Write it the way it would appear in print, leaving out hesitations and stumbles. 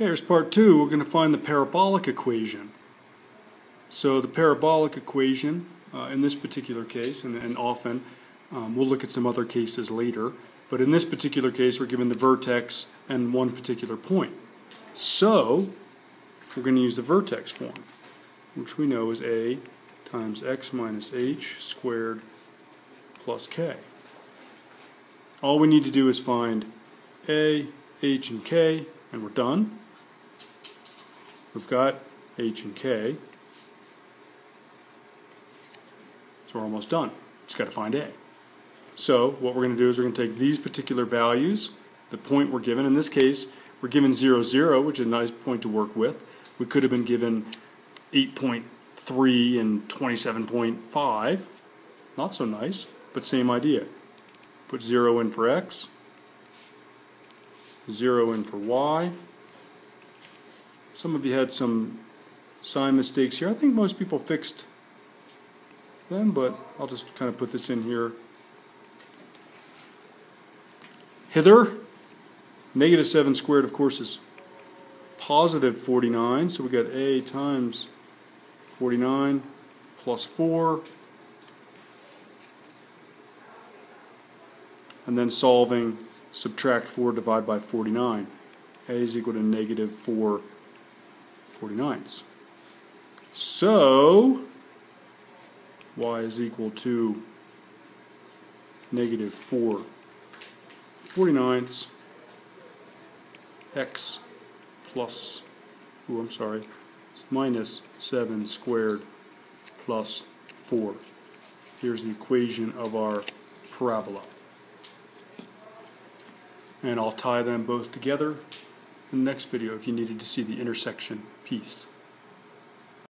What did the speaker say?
Okay, here's part 2. We're going to find the parabolic equation. So the parabolic equation, in this particular case, and often we'll look at some other cases later, but in this particular case we're given the vertex and one particular point. So we're going to use the vertex form, which we know is a times x minus h squared plus k. All we need to do is find a, h, and k, and we're done. We've got h and k, so we're almost done. Just got to find a. So what we're going to do is we're going to take these particular values, the point we're given. In this case, we're given 0, 0, which is a nice point to work with. We could have been given 8.3 and 27.5. Not so nice, but same idea. Put 0 in for x, 0 in for y. Some of you had some sign mistakes here. I think most people fixed them, but I'll just kind of put this in here. Hither, negative 7 squared, of course, is positive 49. So we got a times 49 plus 4. And then solving, subtract 4, divide by 49. A is equal to negative 4 49ths. So y is equal to negative 4 49ths x plus, it's minus 7 squared plus 4. Here's the equation of our parabola. And I'll tie them both together in the next video if you needed to see the intersection piece.